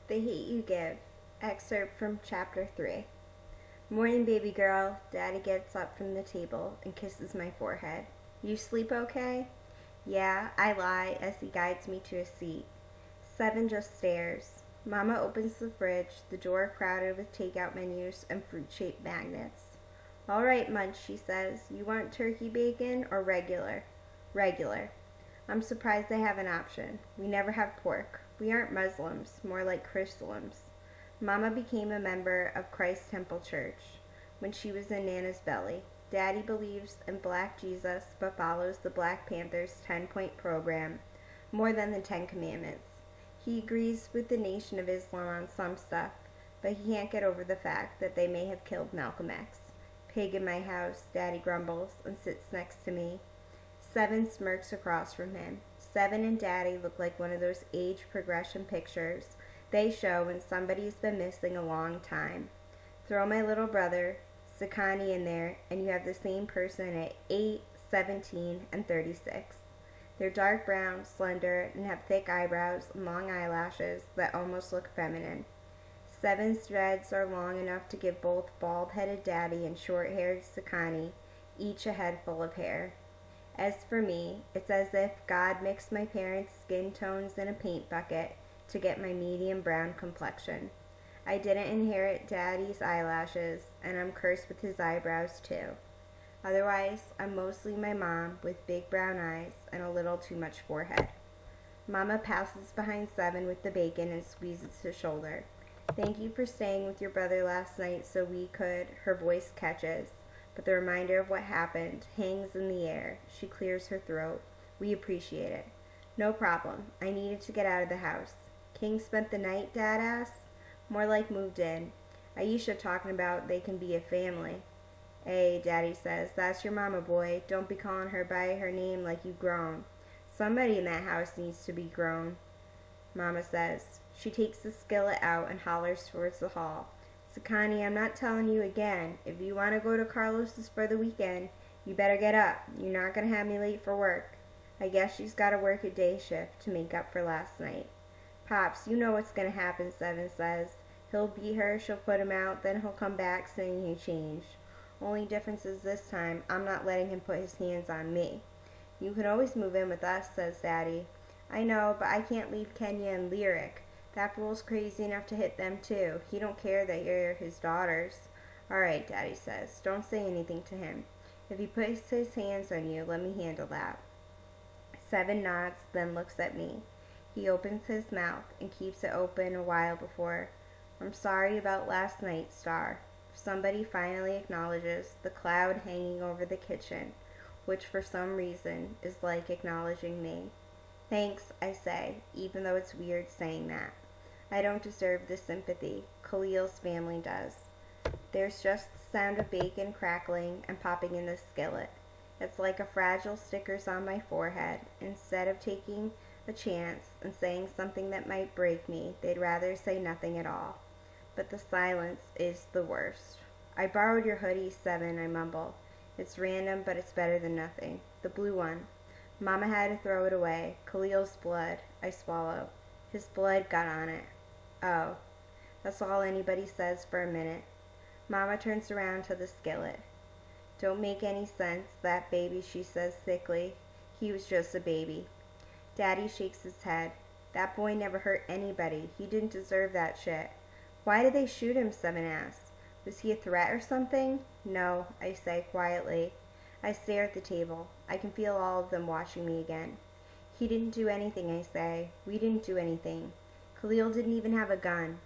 The Hate You Give. Excerpt from Chapter 3. Morning, baby girl. Daddy gets up from the table and kisses my forehead. You sleep okay? Yeah, I lie as he guides me to a seat. 7 just stares. Mama opens the fridge, the door crowded with takeout menus and fruit-shaped magnets. All right, Munch, she says. You want turkey bacon or regular? Regular. I'm surprised they have an option. We never have pork. We aren't Muslims, more like Christians. Mama became a member of Christ Temple Church when she was in Nana's belly. Daddy believes in Black Jesus, but follows the Black Panthers' 10-point program more than the 10 Commandments. He agrees with the Nation of Islam on some stuff, but he can't get over the fact that they may have killed Malcolm X. Pig in my house, Daddy grumbles and sits next to me. 7 smirks across from him. 7 and Daddy look like one of those age progression pictures they show when somebody's been missing a long time. Throw my little brother, Sakani, in there, and you have the same person at 8, 17, and 36. They're dark brown, slender, and have thick eyebrows and long eyelashes that almost look feminine. 7's dreads are long enough to give both bald-headed Daddy and short-haired Sakani each a head full of hair. As for me, it's as if God mixed my parents' skin tones in a paint bucket to get my medium brown complexion. I didn't inherit Daddy's eyelashes, and I'm cursed with his eyebrows too. Otherwise, I'm mostly my mom with big brown eyes and a little too much forehead. Mama passes behind 7 with the bacon and squeezes his shoulder. Thank you for staying with your brother last night so we could, her voice catches. But the reminder of what happened hangs in the air. She clears her throat. We appreciate it. No problem. I needed to get out of the house. King spent the night, Dad asks. More like moved in. Aisha talking about they can be a family. Hey, Daddy says, that's your mama, boy. Don't be calling her by her name like you've grown. Somebody in that house needs to be grown, Mama says. She takes the skillet out and hollers towards the hall. Sakani, I'm not telling you again. If you want to go to Carlos's for the weekend, you better get up. You're not going to have me late for work. I guess she's got to work a day shift to make up for last night. Pops, you know what's going to happen, 7 says. He'll beat her, she'll put him out, then he'll come back saying he changed. Only difference is this time, I'm not letting him put his hands on me. You can always move in with us, says Daddy. I know, but I can't leave Kenya and Lyric. That fool's crazy enough to hit them too. He don't care that you're his daughters. All right, Daddy says. Don't say anything to him. If he puts his hands on you, let me handle that. 7 nods, then looks at me. He opens his mouth and keeps it open a while before. I'm sorry about last night, Star. Somebody finally acknowledges the cloud hanging over the kitchen, which for some reason is like acknowledging me. Thanks, I say, even though it's weird saying that. I don't deserve this sympathy. Khalil's family does. There's just the sound of bacon crackling and popping in the skillet. It's like a fragile stickers on my forehead. Instead of taking a chance and saying something that might break me, they'd rather say nothing at all. But the silence is the worst. I borrowed your hoodie, 7, I mumble. It's random, but it's better than nothing. The blue one. Mama had to throw it away. Khalil's blood. I swallow. His blood got on it. Oh. That's all anybody says for a minute. Mama turns around to the skillet. Don't make any sense, that baby, she says thickly. He was just a baby. Daddy shakes his head. That boy never hurt anybody. He didn't deserve that shit. Why did they shoot him, 7 asks. Was he a threat or something? No, I say quietly. I stare at the table. I can feel all of them watching me again. He didn't do anything, I say. We didn't do anything. Khalil didn't even have a gun.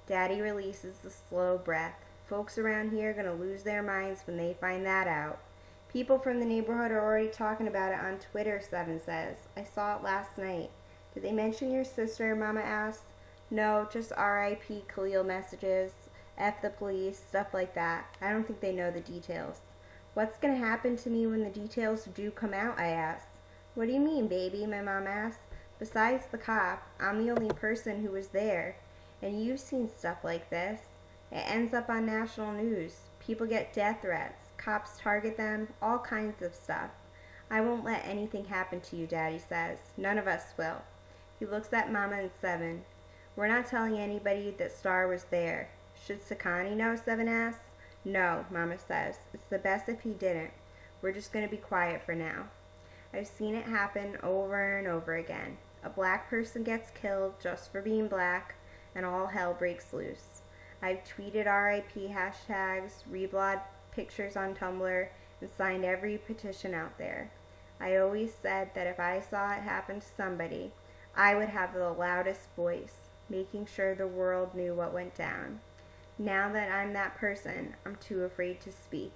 Daddy releases the slow breath. Folks around here are going to lose their minds when they find that out. People from the neighborhood are already talking about it on Twitter, 7 says. I saw it last night. Did they mention your sister, Mama asked. No, just R.I.P. Khalil messages, F the police, stuff like that. I don't think they know the details. What's going to happen to me when the details do come out, I asked. What do you mean, baby, my mom asked. Besides the cop, I'm the only person who was there. And you've seen stuff like this. It ends up on national news. People get death threats. Cops target them. All kinds of stuff. I won't let anything happen to you, Daddy says. None of us will. He looks at Mama and 7. We're not telling anybody that Star was there. Should Sakani know? Seven asks. No, Mama says. It's the best if he didn't. We're just going to be quiet for now. I've seen it happen over and over again. A black person gets killed just for being black, and all hell breaks loose. I've tweeted RIP hashtags, reblogged pictures on Tumblr, and signed every petition out there. I always said that if I saw it happen to somebody, I would have the loudest voice, making sure the world knew what went down. Now that I'm that person, I'm too afraid to speak.